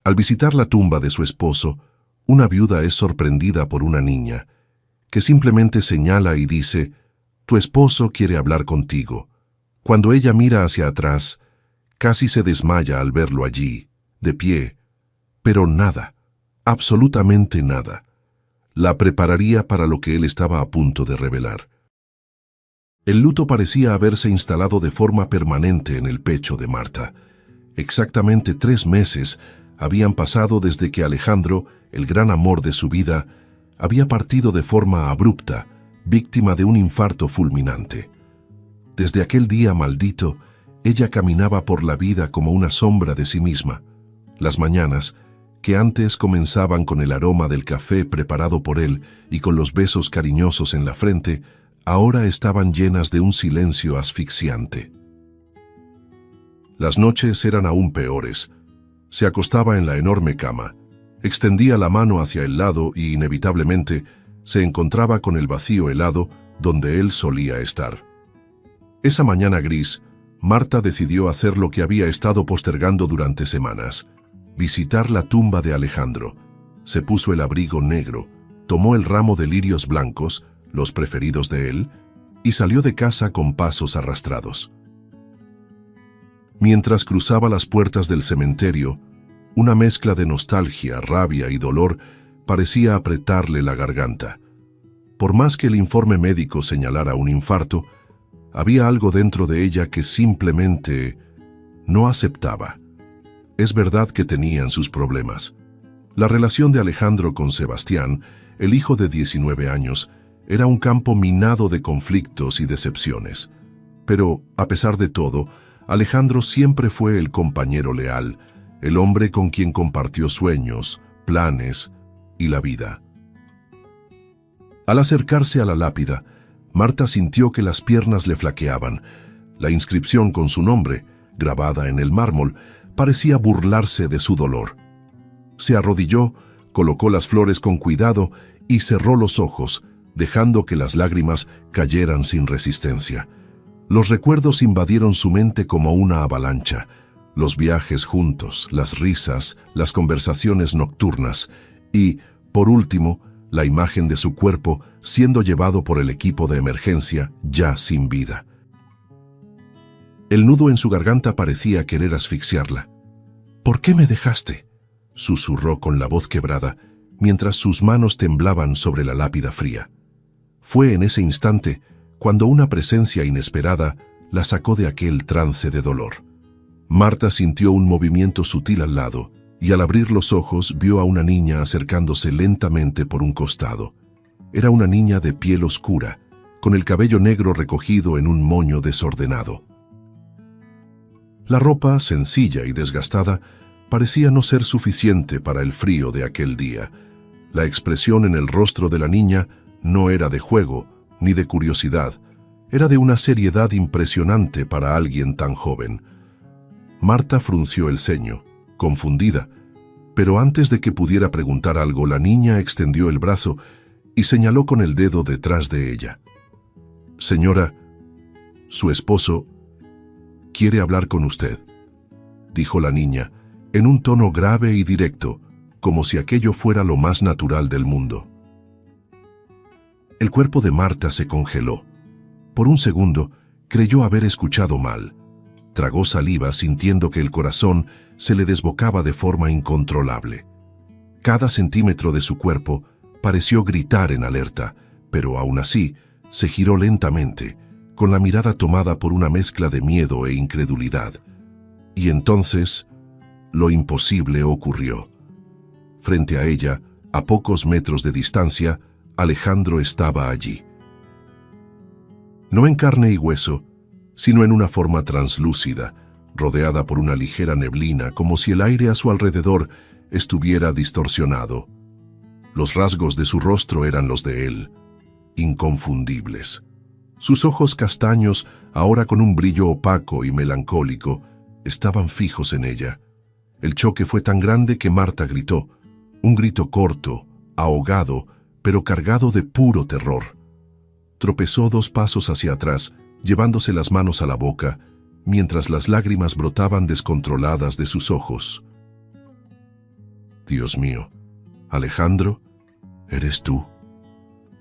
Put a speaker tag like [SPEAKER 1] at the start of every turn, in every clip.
[SPEAKER 1] Al visitar la tumba de su esposo, una viuda es sorprendida por una niña, que simplemente señala y dice: «Tu esposo quiere hablar contigo». Cuando ella mira hacia atrás, casi se desmaya al verlo allí, de pie, pero nada, absolutamente nada, la prepararía para lo que él estaba a punto de revelar. El luto parecía haberse instalado de forma permanente en el pecho de Marta. Exactamente 3 meses habían pasado desde que Alejandro, el gran amor de su vida, había partido de forma abrupta, víctima de un infarto fulminante. Desde aquel día maldito, ella caminaba por la vida como una sombra de sí misma. Las mañanas, que antes comenzaban con el aroma del café preparado por él y con los besos cariñosos en la frente, ahora estaban llenas de un silencio asfixiante. Las noches eran aún peores. Se acostaba en la enorme cama, extendía la mano hacia el lado y, inevitablemente, se encontraba con el vacío helado donde él solía estar. Esa mañana gris, Marta decidió hacer lo que había estado postergando durante semanas: visitar la tumba de Alejandro. Se puso el abrigo negro, tomó el ramo de lirios blancos, los preferidos de él, y salió de casa con pasos arrastrados. Mientras cruzaba las puertas del cementerio, una mezcla de nostalgia, rabia y dolor parecía apretarle la garganta. Por más que el informe médico señalara un infarto, había algo dentro de ella que simplemente no aceptaba. Es verdad que tenían sus problemas. La relación de Alejandro con Sebastián, el hijo de 19 años, era un campo minado de conflictos y decepciones. Pero, a pesar de todo, Alejandro siempre fue el compañero leal, el hombre con quien compartió sueños, planes y la vida. Al acercarse a la lápida, Marta sintió que las piernas le flaqueaban. La inscripción con su nombre, grabada en el mármol, parecía burlarse de su dolor. Se arrodilló, colocó las flores con cuidado y cerró los ojos, dejando que las lágrimas cayeran sin resistencia. Los recuerdos invadieron su mente como una avalancha. Los viajes juntos, las risas, las conversaciones nocturnas y, por último, la imagen de su cuerpo siendo llevado por el equipo de emergencia, ya sin vida. El nudo en su garganta parecía querer asfixiarla. «¿Por qué me dejaste?», susurró con la voz quebrada, mientras sus manos temblaban sobre la lápida fría. Fue en ese instante cuando una presencia inesperada la sacó de aquel trance de dolor. Marta sintió un movimiento sutil al lado y al abrir los ojos vio a una niña acercándose lentamente por un costado. Era una niña de piel oscura, con el cabello negro recogido en un moño desordenado. La ropa, sencilla y desgastada, parecía no ser suficiente para el frío de aquel día. La expresión en el rostro de la niña no era de juego ni de curiosidad, era de una seriedad impresionante para alguien tan joven. Marta frunció el ceño, confundida, pero antes de que pudiera preguntar algo, la niña extendió el brazo y señaló con el dedo detrás de ella. «Señora, su esposo quiere hablar con usted», dijo la niña, en un tono grave y directo, como si aquello fuera lo más natural del mundo. El cuerpo de Marta se congeló. Por un segundo, creyó haber escuchado mal. Tragó saliva sintiendo que el corazón se le desbocaba de forma incontrolable. Cada centímetro de su cuerpo pareció gritar en alerta, pero aún así se giró lentamente, con la mirada tomada por una mezcla de miedo e incredulidad. Y entonces, lo imposible ocurrió. Frente a ella, a pocos metros de distancia, Alejandro estaba allí. No en carne y hueso, sino en una forma translúcida, rodeada por una ligera neblina, como si el aire a su alrededor estuviera distorsionado. Los rasgos de su rostro eran los de él, inconfundibles. Sus ojos castaños, ahora con un brillo opaco y melancólico, estaban fijos en ella. El choque fue tan grande que Marta gritó, un grito corto, ahogado, pero cargado de puro terror. Tropezó 2 pasos hacia atrás, llevándose las manos a la boca, mientras las lágrimas brotaban descontroladas de sus ojos. Dios mío. Alejandro, ¿eres tú?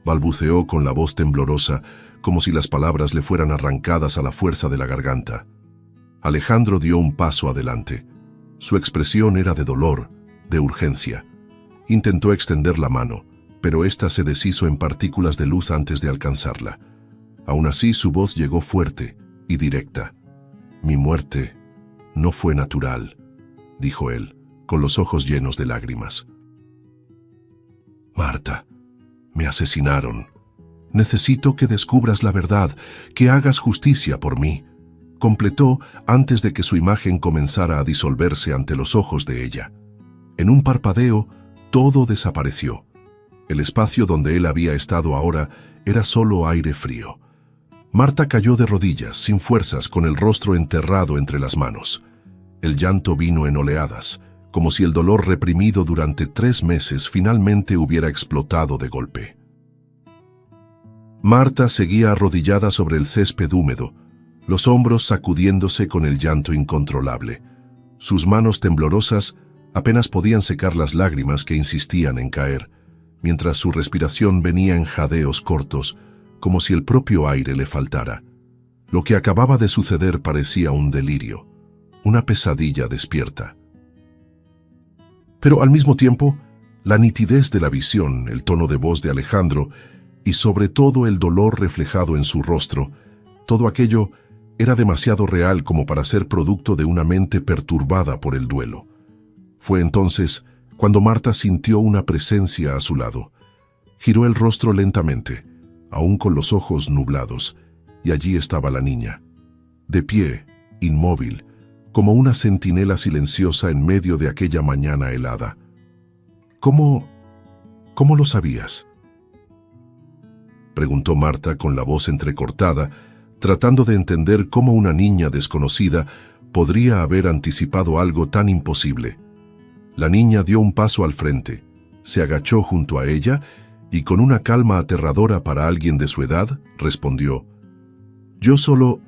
[SPEAKER 1] Balbuceó con la voz temblorosa, como si las palabras le fueran arrancadas a la fuerza de la garganta. Alejandro dio un paso adelante. Su expresión era de dolor, de urgencia. Intentó extender la mano, pero ésta se deshizo en partículas de luz antes de alcanzarla. Aún así, su voz llegó fuerte y directa. «Mi muerte no fue natural», dijo él, con los ojos llenos de lágrimas. «Marta, me asesinaron. Necesito que descubras la verdad, que hagas justicia por mí», completó antes de que su imagen comenzara a disolverse ante los ojos de ella. En un parpadeo, todo desapareció. El espacio donde él había estado ahora era solo aire frío. Marta cayó de rodillas, sin fuerzas, con el rostro enterrado entre las manos. El llanto vino en oleadas, como si el dolor reprimido durante 3 meses finalmente hubiera explotado de golpe. Marta seguía arrodillada sobre el césped húmedo, los hombros sacudiéndose con el llanto incontrolable. Sus manos temblorosas apenas podían secar las lágrimas que insistían en caer, mientras su respiración venía en jadeos cortos, como si el propio aire le faltara. Lo que acababa de suceder parecía un delirio, una pesadilla despierta. Pero al mismo tiempo, la nitidez de la visión, el tono de voz de Alejandro y sobre todo el dolor reflejado en su rostro, todo aquello era demasiado real como para ser producto de una mente perturbada por el duelo. Fue entonces cuando Marta sintió una presencia a su lado. Giró el rostro lentamente, aún con los ojos nublados, y allí estaba la niña, de pie, inmóvil, como una centinela silenciosa en medio de aquella mañana helada. ¿Cómo lo sabías?», preguntó Marta con la voz entrecortada, tratando de entender cómo una niña desconocida podría haber anticipado algo tan imposible. La niña dio un paso al frente, se agachó junto a ella y con una calma aterradora para alguien de su edad, respondió: «Yo solo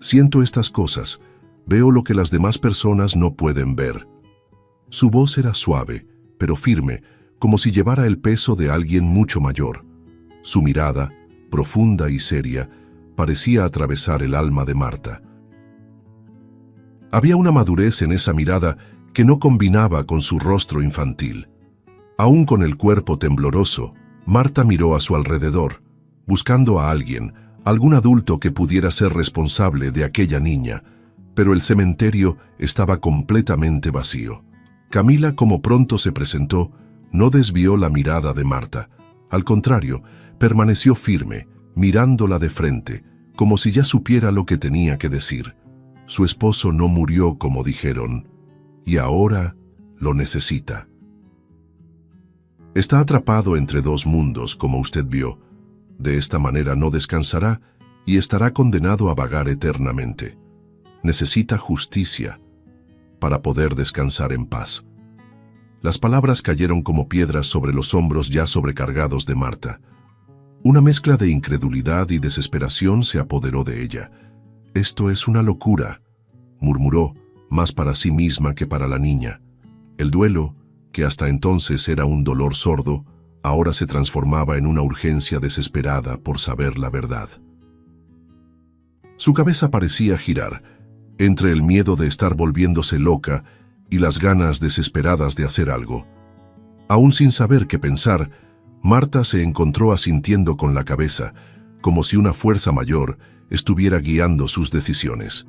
[SPEAKER 1] siento estas cosas, veo lo que las demás personas no pueden ver». Su voz era suave, pero firme, como si llevara el peso de alguien mucho mayor. Su mirada, profunda y seria, parecía atravesar el alma de Marta. Había una madurez en esa mirada que no combinaba con su rostro infantil. Aún con el cuerpo tembloroso, Marta miró a su alrededor, buscando a alguien, algún adulto que pudiera ser responsable de aquella niña, pero el cementerio estaba completamente vacío. Camila, como pronto se presentó, no desvió la mirada de Marta. Al contrario, permaneció firme, mirándola de frente, como si ya supiera lo que tenía que decir. Su esposo no murió como dijeron, y ahora lo necesita. Está atrapado entre 2 mundos, como usted vio. De esta manera no descansará y estará condenado a vagar eternamente. Necesita justicia para poder descansar en paz. Las palabras cayeron como piedras sobre los hombros ya sobrecargados de Marta. Una mezcla de incredulidad y desesperación se apoderó de ella. «Esto es una locura», murmuró, más para sí misma que para la niña. El duelo, que hasta entonces era un dolor sordo, ahora se transformaba en una urgencia desesperada por saber la verdad. Su cabeza parecía girar, entre el miedo de estar volviéndose loca y las ganas desesperadas de hacer algo. Aún sin saber qué pensar, Marta se encontró asintiendo con la cabeza, como si una fuerza mayor estuviera guiando sus decisiones.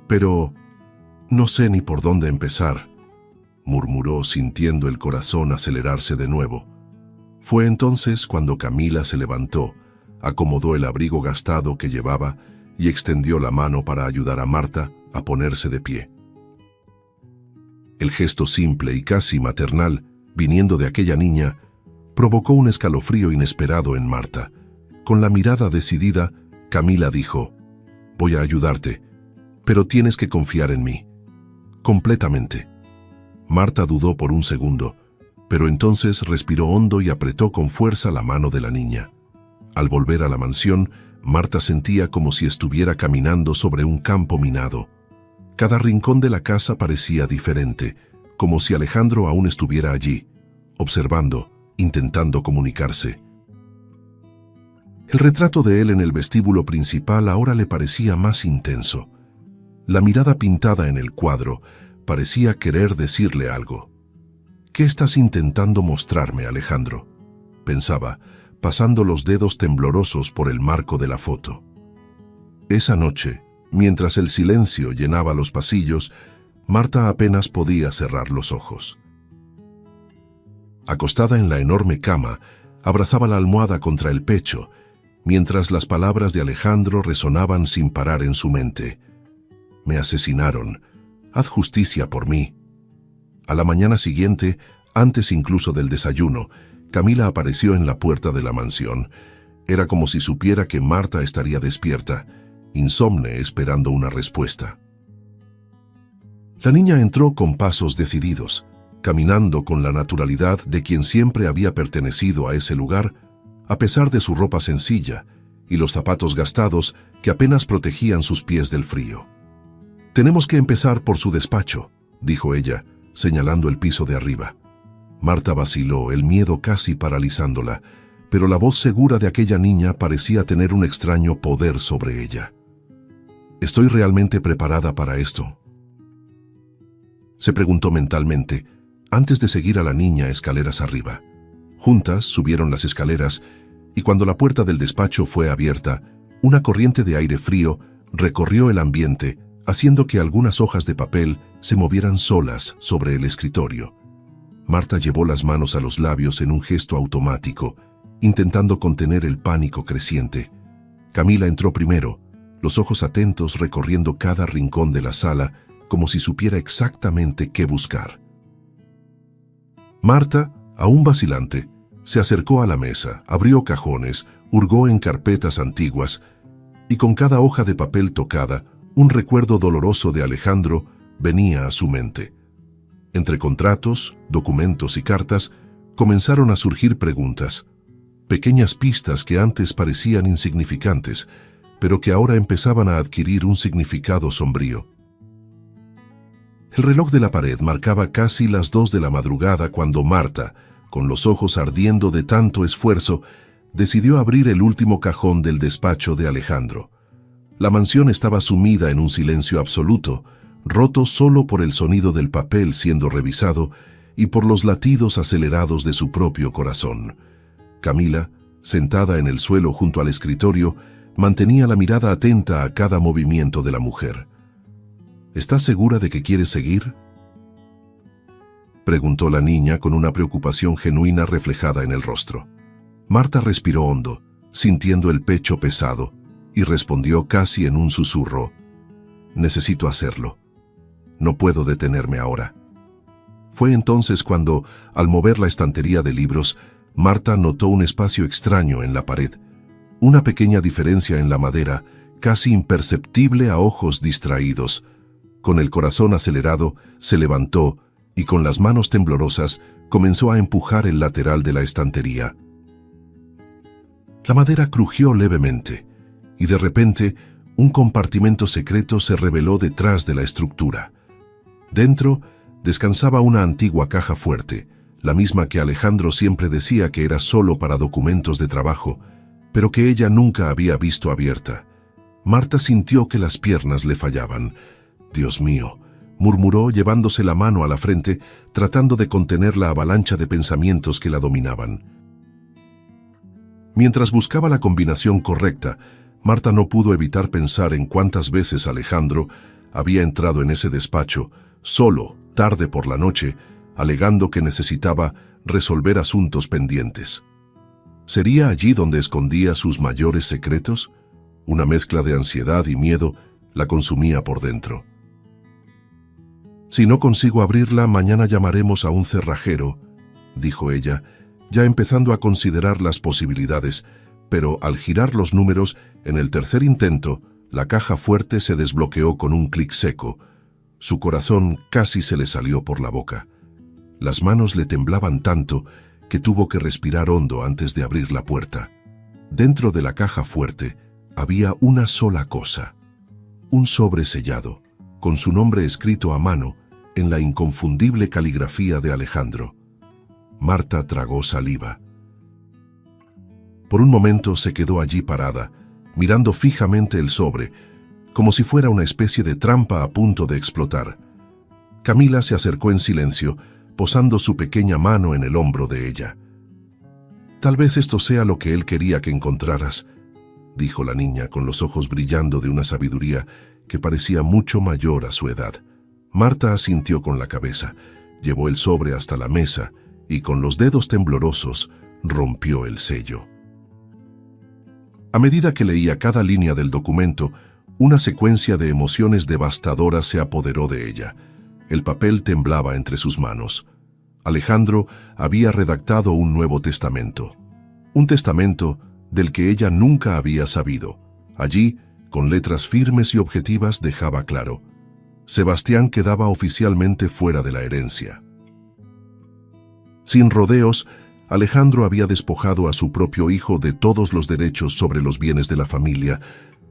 [SPEAKER 1] «Pero no sé ni por dónde empezar», murmuró sintiendo el corazón acelerarse de nuevo. Fue entonces cuando Camila se levantó, acomodó el abrigo gastado que llevaba y extendió la mano para ayudar a Marta a ponerse de pie. El gesto simple y casi maternal, viniendo de aquella niña, provocó un escalofrío inesperado en Marta. Con la mirada decidida, Camila dijo: «Voy a ayudarte, pero tienes que confiar en mí, completamente». Marta dudó por un segundo, pero entonces respiró hondo y apretó con fuerza la mano de la niña. Al volver a la mansión, Marta sentía como si estuviera caminando sobre un campo minado. Cada rincón de la casa parecía diferente, como si Alejandro aún estuviera allí, observando, intentando comunicarse. El retrato de él en el vestíbulo principal ahora le parecía más intenso. La mirada pintada en el cuadro parecía querer decirle algo. «¿Qué estás intentando mostrarme, Alejandro?», pensaba, pasando los dedos temblorosos por el marco de la foto. Esa noche, mientras el silencio llenaba los pasillos, Marta apenas podía cerrar los ojos. Acostada en la enorme cama, abrazaba la almohada contra el pecho, mientras las palabras de Alejandro resonaban sin parar en su mente. «Me asesinaron. Haz justicia por mí». A la mañana siguiente, antes incluso del desayuno, Camila apareció en la puerta de la mansión. Era como si supiera que Marta estaría despierta, insomne, esperando una respuesta. La niña entró con pasos decididos, caminando con la naturalidad de quien siempre había pertenecido a ese lugar, a pesar de su ropa sencilla y los zapatos gastados que apenas protegían sus pies del frío. «Tenemos que empezar por su despacho», dijo ella, señalando el piso de arriba. Marta vaciló, el miedo casi paralizándola, pero la voz segura de aquella niña parecía tener un extraño poder sobre ella. «¿Estoy realmente preparada para esto?», se preguntó mentalmente, antes de seguir a la niña escaleras arriba. Juntas subieron las escaleras, y cuando la puerta del despacho fue abierta, una corriente de aire frío recorrió el ambiente, haciendo que algunas hojas de papel se movieran solas sobre el escritorio. Marta llevó las manos a los labios en un gesto automático, intentando contener el pánico creciente. Camila entró primero, los ojos atentos recorriendo cada rincón de la sala, como si supiera exactamente qué buscar. Marta, aún vacilante, se acercó a la mesa, abrió cajones, hurgó en carpetas antiguas, y con cada hoja de papel tocada, un recuerdo doloroso de Alejandro venía a su mente. Entre contratos, documentos y cartas, comenzaron a surgir preguntas, pequeñas pistas que antes parecían insignificantes, pero que ahora empezaban a adquirir un significado sombrío. El reloj de la pared marcaba casi las 2 de la madrugada cuando Marta, con los ojos ardiendo de tanto esfuerzo, decidió abrir el último cajón del despacho de Alejandro. La mansión estaba sumida en un silencio absoluto, roto solo por el sonido del papel siendo revisado y por los latidos acelerados de su propio corazón. Camila, sentada en el suelo junto al escritorio, mantenía la mirada atenta a cada movimiento de la mujer. «¿Estás segura de que quieres seguir?», preguntó la niña con una preocupación genuina reflejada en el rostro. Marta respiró hondo, sintiendo el pecho pesado, y respondió casi en un susurro: «Necesito hacerlo. No puedo detenerme ahora». Fue entonces cuando, al mover la estantería de libros, Marta notó un espacio extraño en la pared, una pequeña diferencia en la madera, casi imperceptible a ojos distraídos. Con el corazón acelerado, se levantó y con las manos temblorosas comenzó a empujar el lateral de la estantería. La madera crujió levemente, y de repente un compartimento secreto se reveló detrás de la estructura. Dentro descansaba una antigua caja fuerte, la misma que Alejandro siempre decía que era solo para documentos de trabajo, pero que ella nunca había visto abierta. Marta sintió que las piernas le fallaban. «Dios mío», murmuró llevándose la mano a la frente, tratando de contener la avalancha de pensamientos que la dominaban. Mientras buscaba la combinación correcta, Marta no pudo evitar pensar en cuántas veces Alejandro había entrado en ese despacho, solo, tarde por la noche, alegando que necesitaba resolver asuntos pendientes. ¿Sería allí donde escondía sus mayores secretos? Una mezcla de ansiedad y miedo la consumía por dentro. «Si no consigo abrirla, mañana llamaremos a un cerrajero», dijo ella, ya empezando a considerar las posibilidades, pero al girar los números, en el tercer intento, la caja fuerte se desbloqueó con un clic seco. Su corazón casi se le salió por la boca. Las manos le temblaban tanto que tuvo que respirar hondo antes de abrir la puerta. Dentro de la caja fuerte había una sola cosa: un sobre sellado, con su nombre escrito a mano, en la inconfundible caligrafía de Alejandro. Marta tragó saliva. Por un momento se quedó allí parada, mirando fijamente el sobre, como si fuera una especie de trampa a punto de explotar. Camila se acercó en silencio, posando su pequeña mano en el hombro de ella. «Tal vez esto sea lo que él quería que encontraras», dijo la niña con los ojos brillando de una sabiduría que parecía mucho mayor a su edad. Marta asintió con la cabeza, llevó el sobre hasta la mesa y con los dedos temblorosos rompió el sello. A medida que leía cada línea del documento, una secuencia de emociones devastadoras se apoderó de ella. El papel temblaba entre sus manos. Alejandro había redactado un nuevo testamento. Un testamento del que ella nunca había sabido. Allí, con letras firmes y objetivas, dejaba claro: Sebastián quedaba oficialmente fuera de la herencia. Sin rodeos, Alejandro había despojado a su propio hijo de todos los derechos sobre los bienes de la familia,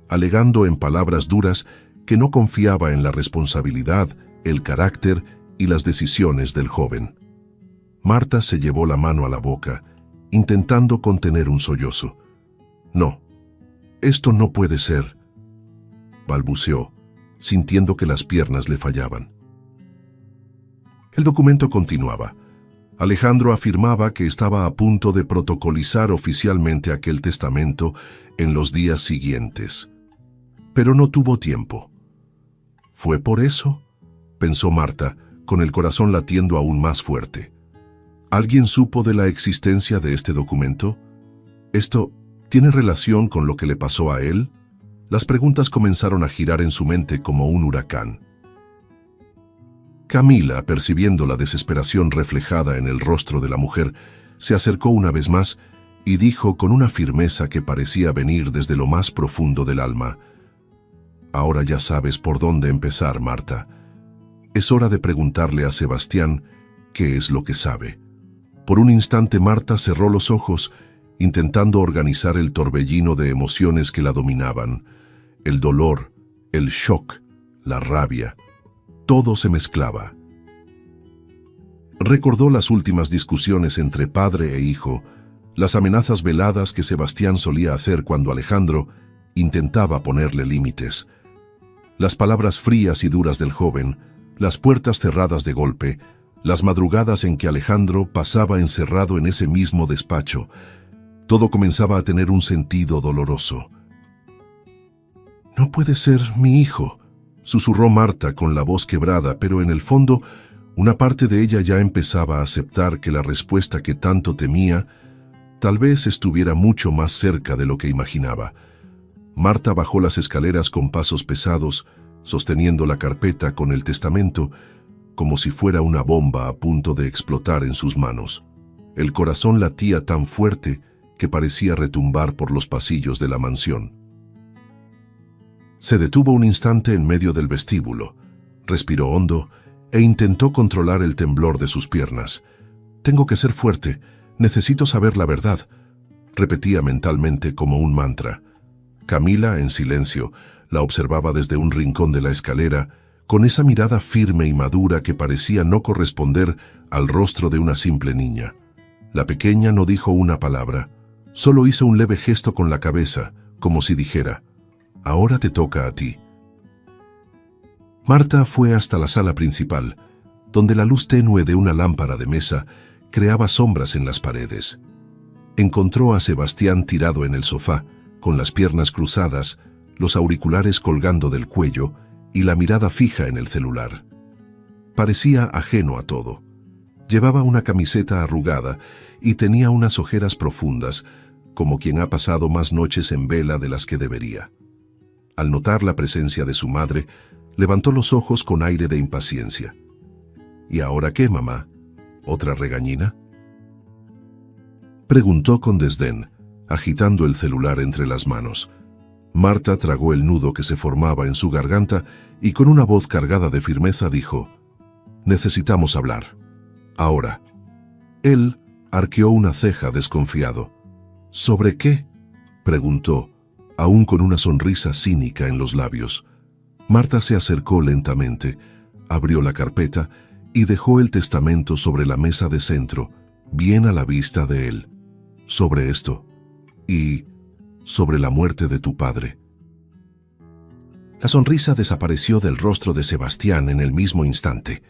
[SPEAKER 1] alegando en palabras duras que no confiaba en la responsabilidad, el carácter y las decisiones del joven. Marta se llevó la mano a la boca, intentando contener un sollozo. «No, esto no puede ser», balbuceó, sintiendo que las piernas le fallaban. El documento continuaba. Alejandro afirmaba que estaba a punto de protocolizar oficialmente aquel testamento en los días siguientes. Pero no tuvo tiempo. «¿Fue por eso?», pensó Marta, con el corazón latiendo aún más fuerte. ¿Alguien supo de la existencia de este documento? ¿Esto tiene relación con lo que le pasó a él? Las preguntas comenzaron a girar en su mente como un huracán. Camila, percibiendo la desesperación reflejada en el rostro de la mujer, se acercó una vez más y dijo con una firmeza que parecía venir desde lo más profundo del alma: «Ahora ya sabes por dónde empezar, Marta. Es hora de preguntarle a Sebastián qué es lo que sabe». Por un instante Marta cerró los ojos, intentando organizar el torbellino de emociones que la dominaban. El dolor, el shock, la rabia, todo se mezclaba. Recordó las últimas discusiones entre padre e hijo, las amenazas veladas que Sebastián solía hacer cuando Alejandro intentaba ponerle límites, las palabras frías y duras del joven, las puertas cerradas de golpe, las madrugadas en que Alejandro pasaba encerrado en ese mismo despacho. Todo comenzaba a tener un sentido doloroso. «No puede ser mi hijo», susurró Marta con la voz quebrada, pero en el fondo, una parte de ella ya empezaba a aceptar que la respuesta que tanto temía tal vez estuviera mucho más cerca de lo que imaginaba. Marta bajó las escaleras con pasos pesados, sosteniendo la carpeta con el testamento, como si fuera una bomba a punto de explotar en sus manos. El corazón latía tan fuerte que parecía retumbar por los pasillos de la mansión. Se detuvo un instante en medio del vestíbulo, respiró hondo e intentó controlar el temblor de sus piernas. «Tengo que ser fuerte, necesito saber la verdad», repetía mentalmente como un mantra. Camila, en silencio, la observaba desde un rincón de la escalera, con esa mirada firme y madura que parecía no corresponder al rostro de una simple niña. La pequeña no dijo una palabra, solo hizo un leve gesto con la cabeza, como si dijera: «Ahora te toca a ti». Marta fue hasta la sala principal, donde la luz tenue de una lámpara de mesa creaba sombras en las paredes. Encontró a Sebastián tirado en el sofá, con las piernas cruzadas, los auriculares colgando del cuello y la mirada fija en el celular. Parecía ajeno a todo. Llevaba una camiseta arrugada y tenía unas ojeras profundas, como quien ha pasado más noches en vela de las que debería. Al notar la presencia de su madre, levantó los ojos con aire de impaciencia. «¿Y ahora qué, mamá? ¿Otra regañina?», preguntó con desdén, agitando el celular entre las manos. Marta tragó el nudo que se formaba en su garganta y con una voz cargada de firmeza dijo: «Necesitamos hablar. Ahora». Él arqueó una ceja desconfiado. «¿Sobre qué?», preguntó, aún con una sonrisa cínica en los labios. Marta se acercó lentamente, Abrió la carpeta y dejó el testamento sobre la mesa de centro, bien a la vista de él. Sobre esto y sobre la muerte de tu padre. La sonrisa desapareció del rostro de Sebastián en el mismo instante.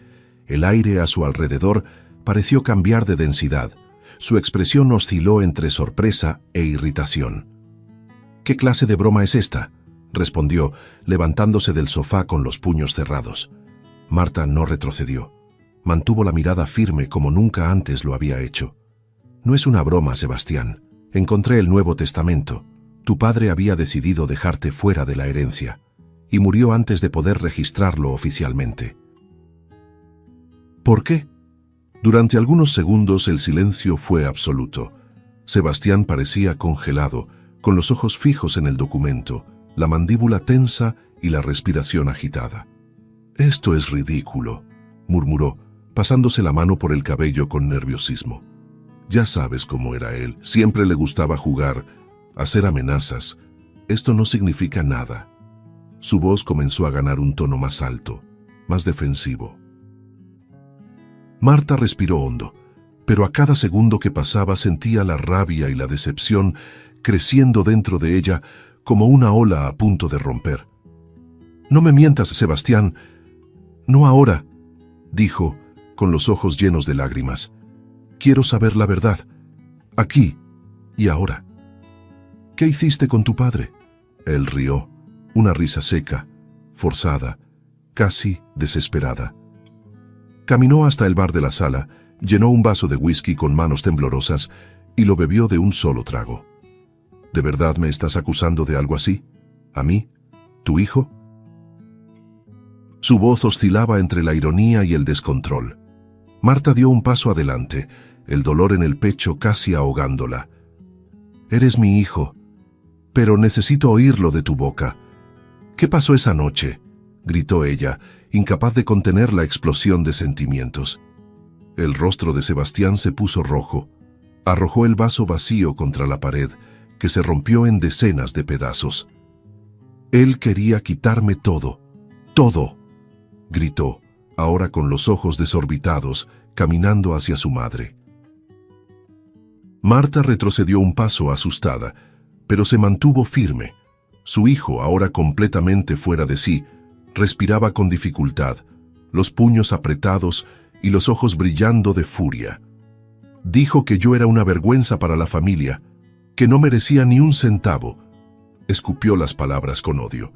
[SPEAKER 1] El aire a su alrededor pareció cambiar de densidad. Su expresión osciló entre sorpresa e irritación. «¿Qué clase de broma es esta?», respondió, levantándose del sofá con los puños cerrados. Marta no retrocedió. Mantuvo la mirada firme como nunca antes lo había hecho. «No es una broma, Sebastián. Encontré el Nuevo Testamento. Tu padre había decidido dejarte fuera de la herencia y murió antes de poder registrarlo oficialmente». «¿Por qué?». Durante algunos segundos el silencio fue absoluto. Sebastián parecía congelado, con los ojos fijos en el documento, la mandíbula tensa y la respiración agitada. «Esto es ridículo», murmuró, pasándose la mano por el cabello con nerviosismo. «Ya sabes cómo era él. Siempre le gustaba jugar, hacer amenazas. Esto no significa nada». Su voz comenzó a ganar un tono más alto, más defensivo. Marta respiró hondo, pero a cada segundo que pasaba sentía la rabia y la decepción creciendo dentro de ella como una ola a punto de romper. «No me mientas, Sebastián. No ahora», dijo, con los ojos llenos de lágrimas. «Quiero saber la verdad, aquí y ahora». «¿Qué hiciste con tu padre?». Él rió, una risa seca, forzada, casi desesperada. Caminó hasta el bar de la sala, llenó un vaso de whisky con manos temblorosas y lo bebió de un solo trago. «¿De verdad me estás acusando de algo así? ¿A mí? ¿Tu hijo?». Su voz oscilaba entre la ironía y el descontrol. Marta dio un paso adelante, el dolor en el pecho casi ahogándola. «Eres mi hijo, pero necesito oírlo de tu boca». «¿Qué pasó esa noche?», gritó ella, incapaz de contener la explosión de sentimientos. El rostro de Sebastián se puso rojo. Arrojó el vaso vacío contra la pared, que se rompió en decenas de pedazos. «Él quería quitarme todo, todo», gritó, ahora con los ojos desorbitados, caminando hacia su madre. Marta retrocedió un paso asustada, pero se mantuvo firme. Su hijo, ahora completamente fuera de sí, respiraba con dificultad, los puños apretados y los ojos brillando de furia. «Dijo que yo era una vergüenza para la familia, que no merecía ni un centavo». Escupió las palabras con odio.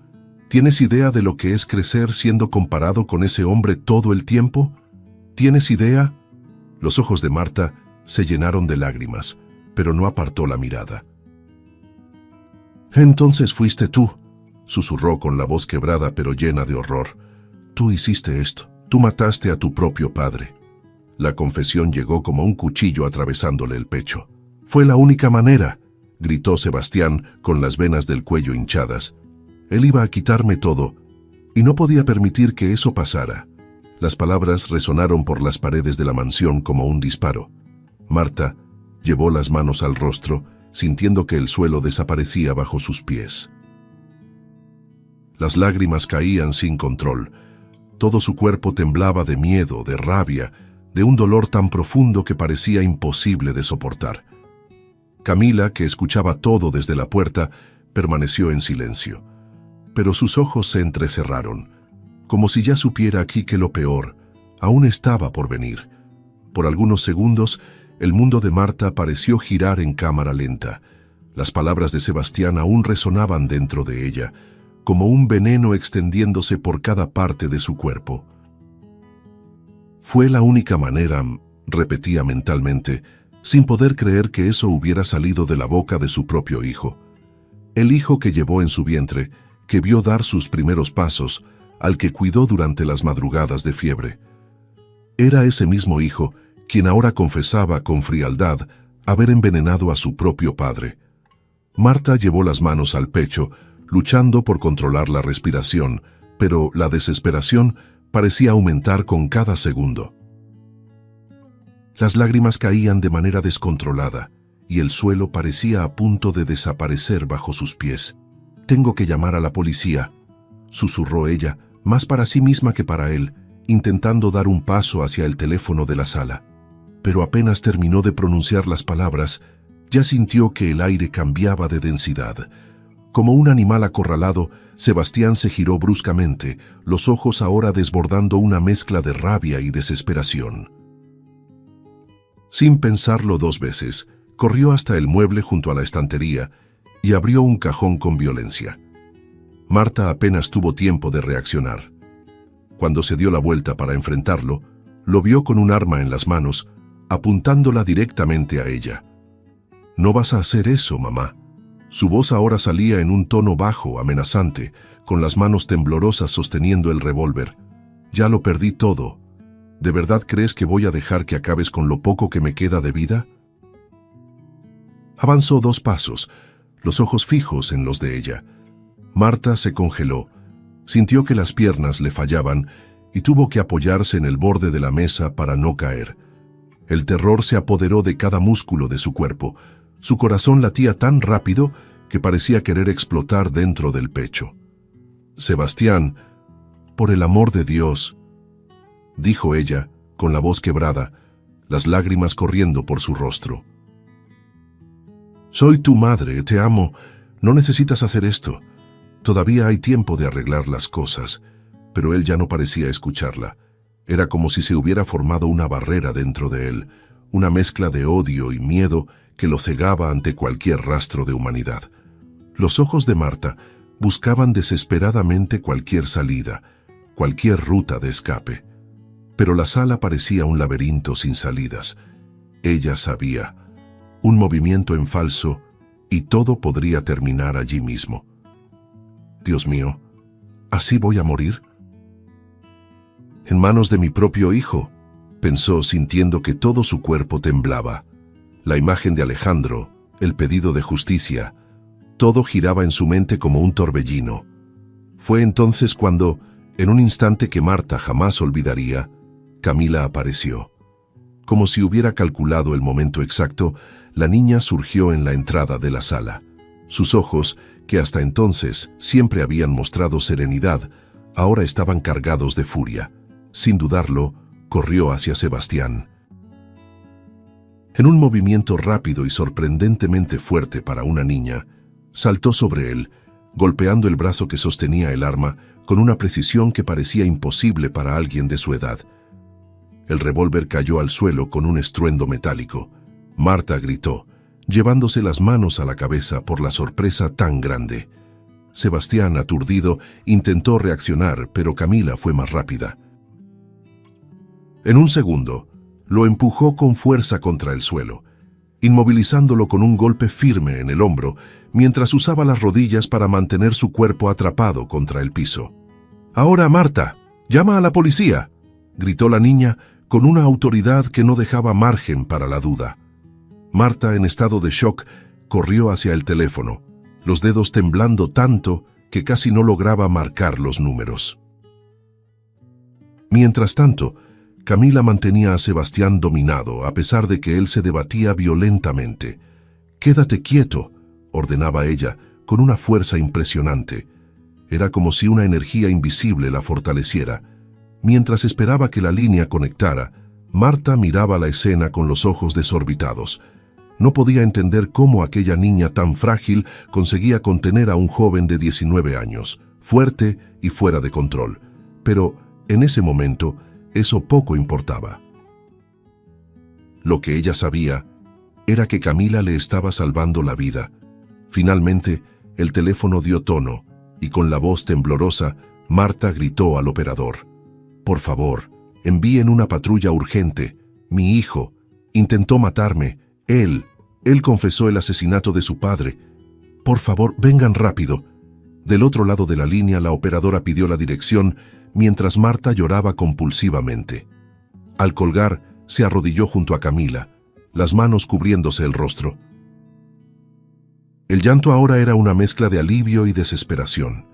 [SPEAKER 1] «¿Tienes idea de lo que es crecer siendo comparado con ese hombre todo el tiempo? ¿Tienes idea?». Los ojos de Marta se llenaron de lágrimas, pero no apartó la mirada. «Entonces fuiste tú», susurró con la voz quebrada pero llena de horror. «Tú hiciste esto. Tú mataste a tu propio padre». La confesión llegó como un cuchillo atravesándole el pecho. «Fue la única manera», gritó Sebastián con las venas del cuello hinchadas. «Él iba a quitarme todo, y no podía permitir que eso pasara». Las palabras resonaron por las paredes de la mansión como un disparo. Marta llevó las manos al rostro, sintiendo que el suelo desaparecía bajo sus pies. Las lágrimas caían sin control. Todo su cuerpo temblaba de miedo, de rabia, de un dolor tan profundo que parecía imposible de soportar. Camila, que escuchaba todo desde la puerta, permaneció en silencio. Pero sus ojos se entrecerraron, como si ya supiera aquí que lo peor aún estaba por venir. Por algunos segundos, el mundo de Marta pareció girar en cámara lenta. Las palabras de Sebastián aún resonaban dentro de ella, como un veneno extendiéndose por cada parte de su cuerpo. «Fue la única manera», repetía mentalmente, sin poder creer que eso hubiera salido de la boca de su propio hijo. El hijo que llevó en su vientre, que vio dar sus primeros pasos, al que cuidó durante las madrugadas de fiebre. Era ese mismo hijo quien ahora confesaba con frialdad haber envenenado a su propio padre. Marta llevó las manos al pecho, luchando por controlar la respiración, pero la desesperación parecía aumentar con cada segundo. Las lágrimas caían de manera descontrolada y el suelo parecía a punto de desaparecer bajo sus pies. «Tengo que llamar a la policía», susurró ella, más para sí misma que para él, intentando dar un paso hacia el teléfono de la sala. Pero apenas terminó de pronunciar las palabras, ya sintió que el aire cambiaba de densidad. Como un animal acorralado, Sebastián se giró bruscamente, los ojos ahora desbordando una mezcla de rabia y desesperación. Sin pensarlo 2 veces, corrió hasta el mueble junto a la estantería y abrió un cajón con violencia. Marta apenas tuvo tiempo de reaccionar. Cuando se dio la vuelta para enfrentarlo, lo vio con un arma en las manos, apuntándola directamente a ella. «No vas a hacer eso, mamá». Su voz ahora salía en un tono bajo, amenazante, con las manos temblorosas sosteniendo el revólver. «Ya lo perdí todo. ¿De verdad crees que voy a dejar que acabes con lo poco que me queda de vida?». Avanzó 2 pasos, los ojos fijos en los de ella. Marta se congeló, sintió que las piernas le fallaban y tuvo que apoyarse en el borde de la mesa para no caer. El terror se apoderó de cada músculo de su cuerpo. Su corazón latía tan rápido que parecía querer explotar dentro del pecho. «Sebastián, por el amor de Dios», dijo ella, con la voz quebrada, las lágrimas corriendo por su rostro. «Soy tu madre, te amo, no necesitas hacer esto. Todavía hay tiempo de arreglar las cosas». Pero él ya no parecía escucharla. Era como si se hubiera formado una barrera dentro de él, una mezcla de odio y miedo que lo cegaba ante cualquier rastro de humanidad. Los ojos de Marta buscaban desesperadamente cualquier salida, cualquier ruta de escape. Pero la sala parecía un laberinto sin salidas. Ella sabía, un movimiento en falso y todo podría terminar allí mismo. «Dios mío, ¿así voy a morir?». «En manos de mi propio hijo», pensó sintiendo que todo su cuerpo temblaba. La imagen de Alejandro, el pedido de justicia, todo giraba en su mente como un torbellino. Fue entonces cuando, en un instante que Marta jamás olvidaría, Camila apareció. Como si hubiera calculado el momento exacto, la niña surgió en la entrada de la sala. Sus ojos, que hasta entonces siempre habían mostrado serenidad, ahora estaban cargados de furia. Sin dudarlo, corrió hacia Sebastián. En un movimiento rápido y sorprendentemente fuerte para una niña, saltó sobre él, golpeando el brazo que sostenía el arma con una precisión que parecía imposible para alguien de su edad. El revólver cayó al suelo con un estruendo metálico. Marta gritó, llevándose las manos a la cabeza por la sorpresa tan grande. Sebastián, aturdido, intentó reaccionar, pero Camila fue más rápida. En un segundo, lo empujó con fuerza contra el suelo, inmovilizándolo con un golpe firme en el hombro, mientras usaba las rodillas para mantener su cuerpo atrapado contra el piso. «Ahora, Marta, llama a la policía», gritó la niña con una autoridad que no dejaba margen para la duda. Marta, en estado de shock, corrió hacia el teléfono, los dedos temblando tanto que casi no lograba marcar los números. Mientras tanto, Camila mantenía a Sebastián dominado, a pesar de que él se debatía violentamente. «Quédate quieto», ordenaba ella, con una fuerza impresionante. Era como si una energía invisible la fortaleciera. Mientras esperaba que la línea conectara, Marta miraba la escena con los ojos desorbitados. No podía entender cómo aquella niña tan frágil conseguía contener a un joven de 19 años, fuerte y fuera de control. Pero, en ese momento, eso poco importaba. Lo que ella sabía era que Camila le estaba salvando la vida. Finalmente, el teléfono dio tono, y con la voz temblorosa, Marta gritó al operador: «Por favor, envíen una patrulla urgente. Mi hijo intentó matarme. Él confesó el asesinato de su padre. Por favor, vengan rápido». Del otro lado de la línea, la operadora pidió la dirección, mientras Marta lloraba compulsivamente. Al colgar, se arrodilló junto a Camila, las manos cubriéndose el rostro. El llanto ahora era una mezcla de alivio y desesperación.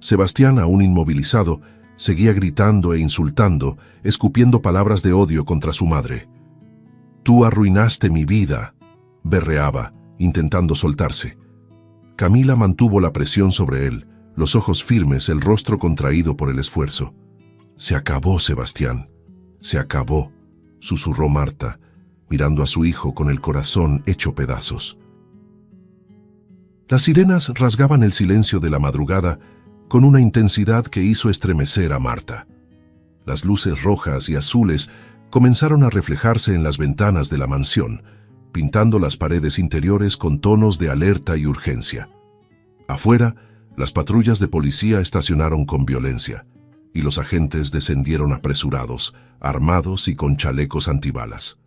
[SPEAKER 1] Sebastián, aún inmovilizado, seguía gritando e insultando, escupiendo palabras de odio contra su madre. «Tú arruinaste mi vida», berreaba, intentando soltarse. Camila mantuvo la presión sobre él, los ojos firmes, el rostro contraído por el esfuerzo. Se acabó, Sebastián. Se acabó, susurró Marta, mirando a su hijo con el corazón hecho pedazos. Las sirenas rasgaban el silencio de la madrugada con una intensidad que hizo estremecer a Marta. Las luces rojas y azules comenzaron a reflejarse en las ventanas de la mansión, pintando las paredes interiores con tonos de alerta y urgencia. Afuera, las patrullas de policía estacionaron con violencia, y los agentes descendieron apresurados, armados y con chalecos antibalas.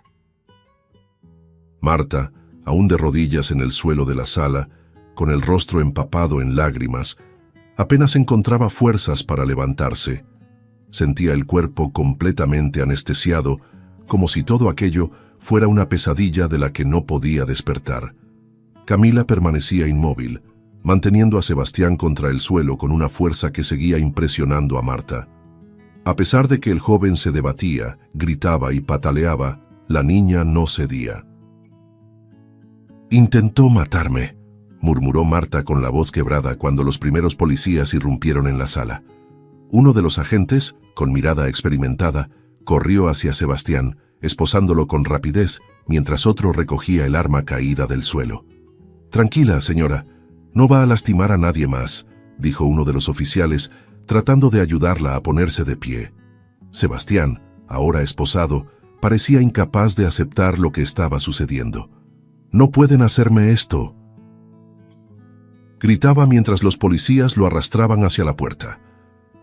[SPEAKER 1] Marta, aún de rodillas en el suelo de la sala, con el rostro empapado en lágrimas, apenas encontraba fuerzas para levantarse. Sentía el cuerpo completamente anestesiado, como si todo aquello fuera una pesadilla de la que no podía despertar. Camila permanecía inmóvil, manteniendo a Sebastián contra el suelo con una fuerza que seguía impresionando a Marta. A pesar de que el joven se debatía, gritaba y pataleaba, la niña no cedía. «Intentó matarme», murmuró Marta con la voz quebrada cuando los primeros policías irrumpieron en la sala. Uno de los agentes, con mirada experimentada, corrió hacia Sebastián, esposándolo con rapidez, mientras otro recogía el arma caída del suelo. «Tranquila, señora, no va a lastimar a nadie más», dijo uno de los oficiales, tratando de ayudarla a ponerse de pie. Sebastián, ahora esposado, parecía incapaz de aceptar lo que estaba sucediendo. «No pueden hacerme esto», gritaba mientras los policías lo arrastraban hacia la puerta.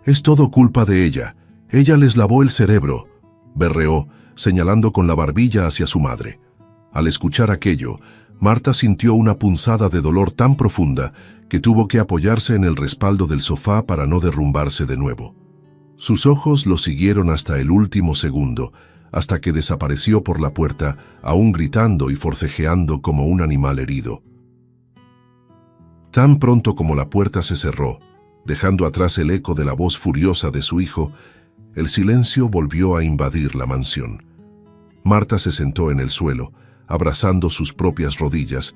[SPEAKER 1] «Es todo culpa de ella. Ella les lavó el cerebro», berreó, señalando con la barbilla hacia su madre. Al escuchar aquello, Marta sintió una punzada de dolor tan profunda que tuvo que apoyarse en el respaldo del sofá para no derrumbarse de nuevo. Sus ojos lo siguieron hasta el último segundo, hasta que desapareció por la puerta, aún gritando y forcejeando como un animal herido. Tan pronto como la puerta se cerró, dejando atrás el eco de la voz furiosa de su hijo, el silencio volvió a invadir la mansión. Marta se sentó en el suelo, abrazando sus propias rodillas,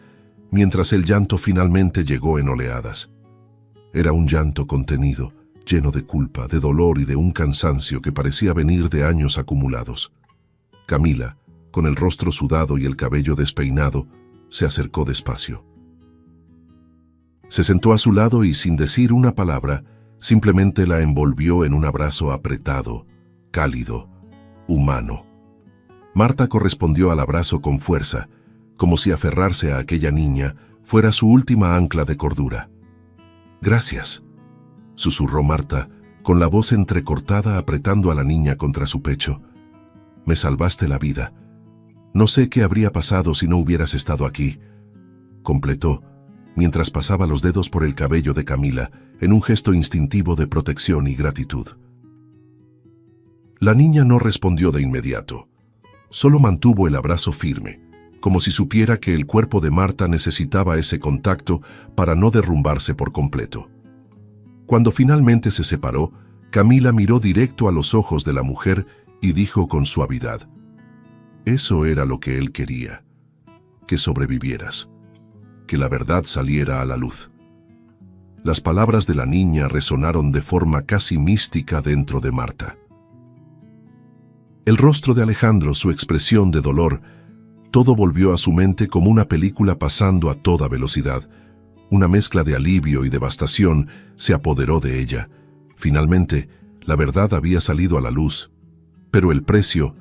[SPEAKER 1] mientras el llanto finalmente llegó en oleadas. Era un llanto contenido, lleno de culpa, de dolor y de un cansancio que parecía venir de años acumulados. Camila, con el rostro sudado y el cabello despeinado, se acercó despacio. Se sentó a su lado y, sin decir una palabra, simplemente la envolvió en un abrazo apretado, cálido, humano. Marta correspondió al abrazo con fuerza, como si aferrarse a aquella niña fuera su última ancla de cordura. «Gracias», susurró Marta, con la voz entrecortada apretando a la niña contra su pecho. «Me salvaste la vida. No sé qué habría pasado si no hubieras estado aquí», completó, mientras pasaba los dedos por el cabello de Camila en un gesto instintivo de protección y gratitud. La niña no respondió de inmediato. Solo mantuvo el abrazo firme, como si supiera que el cuerpo de Marta necesitaba ese contacto para no derrumbarse por completo. Cuando finalmente se separó, Camila miró directo a los ojos de la mujer y dijo con suavidad: «Eso era lo que él quería, que sobrevivieras, que la verdad saliera a la luz». Las palabras de la niña resonaron de forma casi mística dentro de Marta. El rostro de Alejandro, su expresión de dolor, todo volvió a su mente como una película pasando a toda velocidad. Una mezcla de alivio y devastación se apoderó de ella. Finalmente, la verdad había salido a la luz. Pero el precio...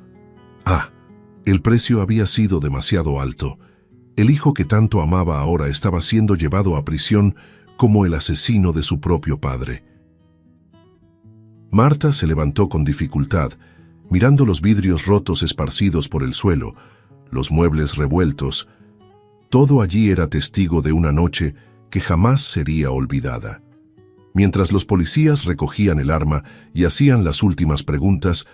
[SPEAKER 1] el precio había sido demasiado alto. El hijo que tanto amaba ahora estaba siendo llevado a prisión como el asesino de su propio padre. Marta se levantó con dificultad, mirando los vidrios rotos esparcidos por el suelo, los muebles revueltos. Todo allí era testigo de una noche que jamás sería olvidada. Mientras los policías recogían el arma y hacían las últimas preguntas,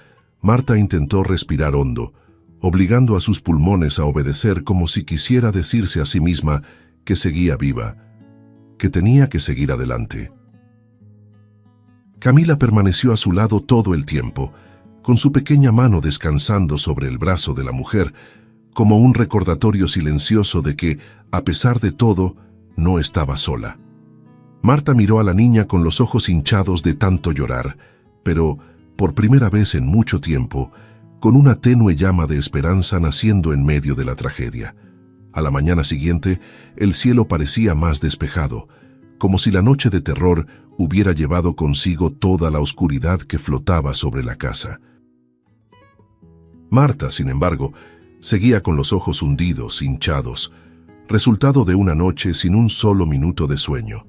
[SPEAKER 1] Marta intentó respirar hondo, obligando a sus pulmones a obedecer como si quisiera decirse a sí misma que seguía viva, que tenía que seguir adelante. Camila permaneció a su lado todo el tiempo, con su pequeña mano descansando sobre el brazo de la mujer, como un recordatorio silencioso de que, a pesar de todo, no estaba sola. Marta miró a la niña con los ojos hinchados de tanto llorar, pero por primera vez en mucho tiempo, con una tenue llama de esperanza naciendo en medio de la tragedia. A la mañana siguiente, el cielo parecía más despejado, como si la noche de terror hubiera llevado consigo toda la oscuridad que flotaba sobre la casa. Marta, sin embargo, seguía con los ojos hundidos, hinchados, resultado de una noche sin un solo minuto de sueño.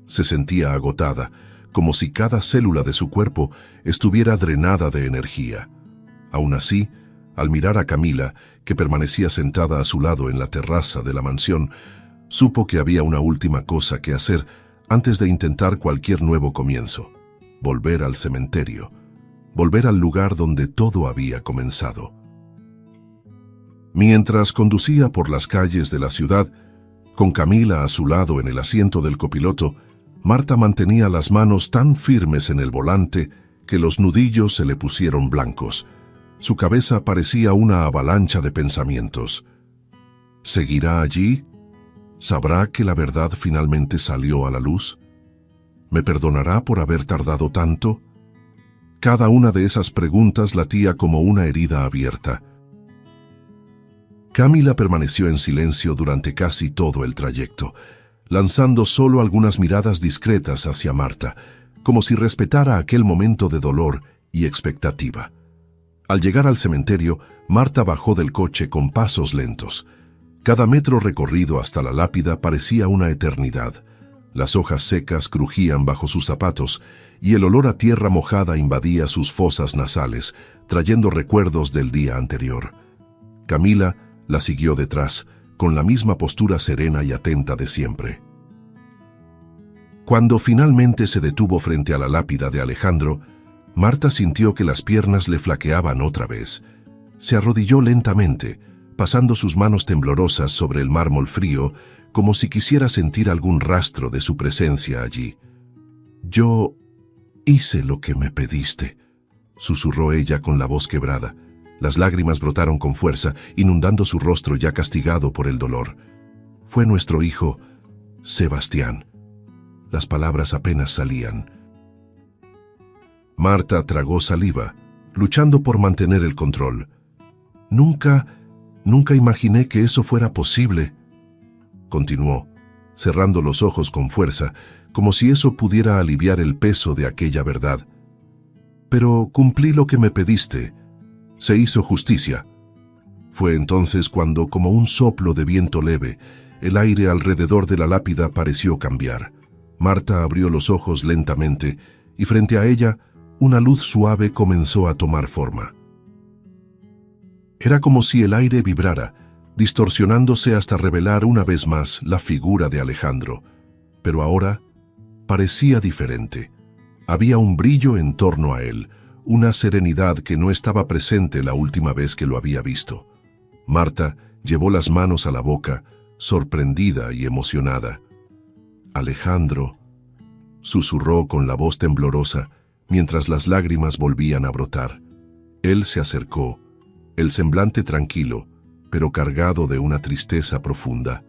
[SPEAKER 1] Se sentía agotada, como si cada célula de su cuerpo estuviera drenada de energía. Aún así, al mirar a Camila, que permanecía sentada a su lado en la terraza de la mansión, supo que había una última cosa que hacer antes de intentar cualquier nuevo comienzo: volver al cementerio, volver al lugar donde todo había comenzado. Mientras conducía por las calles de la ciudad, con Camila a su lado en el asiento del copiloto, Marta mantenía las manos tan firmes en el volante que los nudillos se le pusieron blancos. Su cabeza parecía una avalancha de pensamientos. ¿Seguirá allí? ¿Sabrá que la verdad finalmente salió a la luz? ¿Me perdonará por haber tardado tanto? Cada una de esas preguntas latía como una herida abierta. Camila permaneció en silencio durante casi todo el trayecto, lanzando solo algunas miradas discretas hacia Marta, como si respetara aquel momento de dolor y expectativa. Al llegar al cementerio, Marta bajó del coche con pasos lentos. Cada metro recorrido hasta la lápida parecía una eternidad. Las hojas secas crujían bajo sus zapatos y el olor a tierra mojada invadía sus fosas nasales, trayendo recuerdos del día anterior. Camila la siguió detrás, con la misma postura serena y atenta de siempre. Cuando finalmente se detuvo frente a la lápida de Alejandro, Marta sintió que las piernas le flaqueaban otra vez. Se arrodilló lentamente, pasando sus manos temblorosas sobre el mármol frío, como si quisiera sentir algún rastro de su presencia allí. «Yo hice lo que me pediste», susurró ella con la voz quebrada. Las lágrimas brotaron con fuerza, inundando su rostro ya castigado por el dolor. «Fue nuestro hijo, Sebastián». Las palabras apenas salían. Marta tragó saliva, luchando por mantener el control. Nunca imaginé que eso fuera posible», continuó, cerrando los ojos con fuerza, como si eso pudiera aliviar el peso de aquella verdad. «Pero cumplí lo que me pediste. Se hizo justicia». Fue entonces cuando, como un soplo de viento leve, el aire alrededor de la lápida pareció cambiar. Marta abrió los ojos lentamente y frente a ella una luz suave comenzó a tomar forma. Era como si el aire vibrara, distorsionándose hasta revelar una vez más la figura de Alejandro, pero ahora parecía diferente. Había un brillo en torno a él, una serenidad que no estaba presente la última vez que lo había visto. Marta llevó las manos a la boca, sorprendida y emocionada. «Alejandro», susurró con la voz temblorosa, mientras las lágrimas volvían a brotar. Él se acercó, el semblante tranquilo, pero cargado de una tristeza profunda.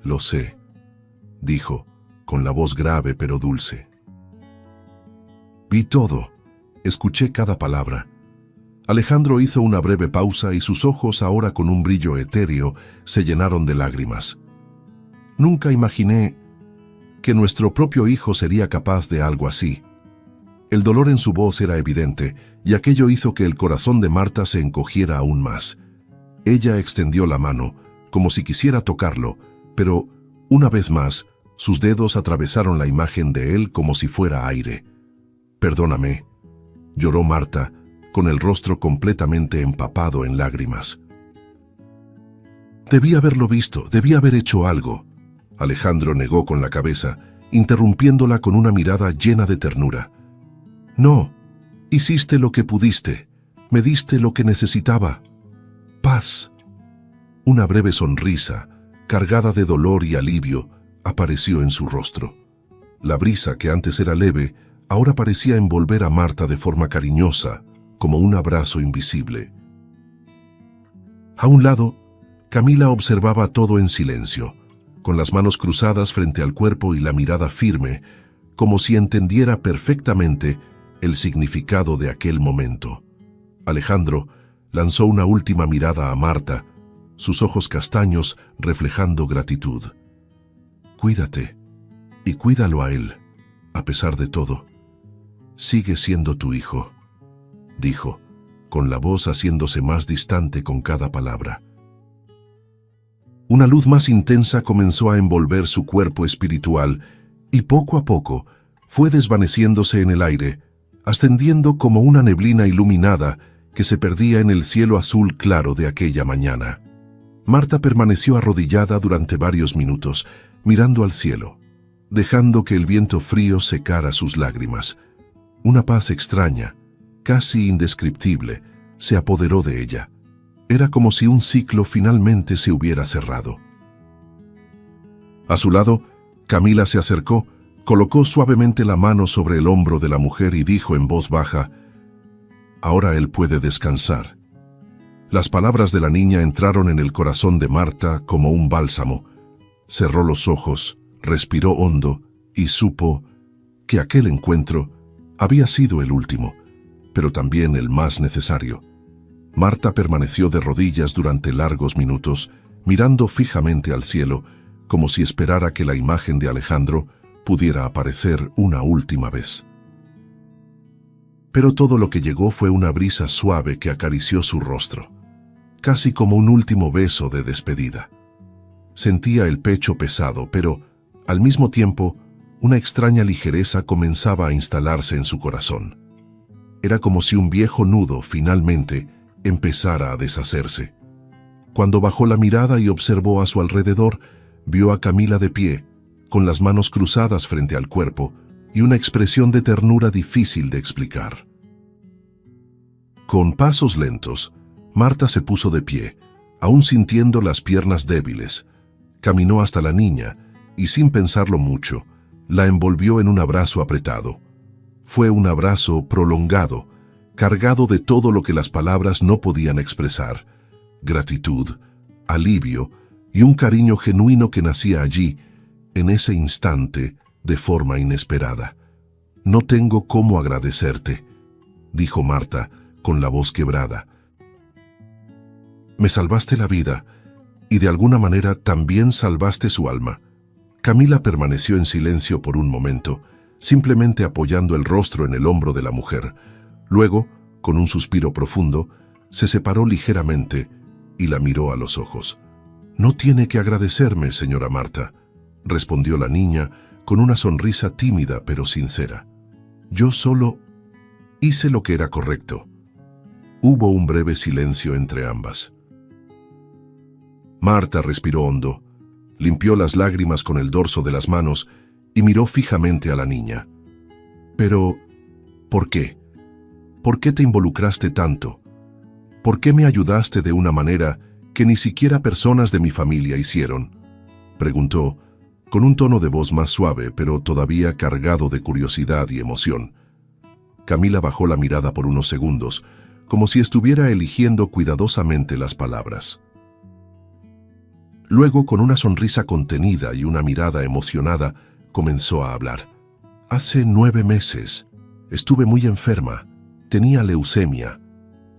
[SPEAKER 1] «Lo sé», dijo, con la voz grave pero dulce. «Vi todo, escuché cada palabra». Alejandro hizo una breve pausa y sus ojos, ahora con un brillo etéreo, se llenaron de lágrimas. «Nunca imaginé que nuestro propio hijo sería capaz de algo así». El dolor en su voz era evidente, y aquello hizo que el corazón de Marta se encogiera aún más. Ella extendió la mano, como si quisiera tocarlo, pero, una vez más, sus dedos atravesaron la imagen de él como si fuera aire. «Perdóname», lloró Marta, con el rostro completamente empapado en lágrimas. «Debí haberlo visto, debí haber hecho algo». Alejandro negó con la cabeza, interrumpiéndola con una mirada llena de ternura. «No, hiciste lo que pudiste, me diste lo que necesitaba. Paz». Una breve sonrisa, cargada de dolor y alivio, apareció en su rostro. La brisa, que antes era leve, ahora parecía envolver a Marta de forma cariñosa, como un abrazo invisible. A un lado, Camila observaba todo en silencio, con las manos cruzadas frente al cuerpo y la mirada firme, como si entendiera perfectamente el significado de aquel momento. Alejandro lanzó una última mirada a Marta, sus ojos castaños reflejando gratitud. «Cuídate, y cuídalo a él, a pesar de todo. Sigue siendo tu hijo», dijo, con la voz haciéndose más distante con cada palabra. Una luz más intensa comenzó a envolver su cuerpo espiritual y poco a poco fue desvaneciéndose en el aire, ascendiendo como una neblina iluminada que se perdía en el cielo azul claro de aquella mañana. Marta permaneció arrodillada durante varios minutos, mirando al cielo, dejando que el viento frío secara sus lágrimas. Una paz extraña, casi indescriptible, se apoderó de ella. Era como si un ciclo finalmente se hubiera cerrado. A su lado, Camila se acercó, colocó suavemente la mano sobre el hombro de la mujer y dijo en voz baja: «Ahora él puede descansar». Las palabras de la niña entraron en el corazón de Marta como un bálsamo. Cerró los ojos, respiró hondo y supo que aquel encuentro había sido el último, pero también el más necesario. Marta permaneció de rodillas durante largos minutos, mirando fijamente al cielo, como si esperara que la imagen de Alejandro pudiera aparecer una última vez. Pero todo lo que llegó fue una brisa suave que acarició su rostro, casi como un último beso de despedida. Sentía el pecho pesado, pero, al mismo tiempo, una extraña ligereza comenzaba a instalarse en su corazón. Era como si un viejo nudo finalmente empezara a deshacerse. Cuando bajó la mirada y observó a su alrededor, vio a Camila de pie, con las manos cruzadas frente al cuerpo y una expresión de ternura difícil de explicar. Con pasos lentos, Marta se puso de pie, aún sintiendo las piernas débiles. Caminó hasta la niña y, sin pensarlo mucho, la envolvió en un abrazo apretado. Fue un abrazo prolongado, cargado de todo lo que las palabras no podían expresar: gratitud, alivio y un cariño genuino que nacía allí, en ese instante, de forma inesperada. «No tengo cómo agradecerte», dijo Marta, con la voz quebrada. «Me salvaste la vida, y de alguna manera también salvaste su alma». Camila permaneció en silencio por un momento, simplemente apoyando el rostro en el hombro de la mujer. Luego, con un suspiro profundo, se separó ligeramente y la miró a los ojos. «No tiene que agradecerme, señora Marta», respondió la niña con una sonrisa tímida pero sincera. «Yo solo hice lo que era correcto». Hubo un breve silencio entre ambas. Marta respiró hondo, limpió las lágrimas con el dorso de las manos y miró fijamente a la niña. «Pero, ¿por qué? ¿Por qué te involucraste tanto? ¿Por qué me ayudaste de una manera que ni siquiera personas de mi familia hicieron?», preguntó, con un tono de voz más suave, pero todavía cargado de curiosidad y emoción. Camila bajó la mirada por unos segundos, como si estuviera eligiendo cuidadosamente las palabras. Luego, con una sonrisa contenida y una mirada emocionada, comenzó a hablar. «Hace 9 meses. Estuve muy enferma. Tenía leucemia».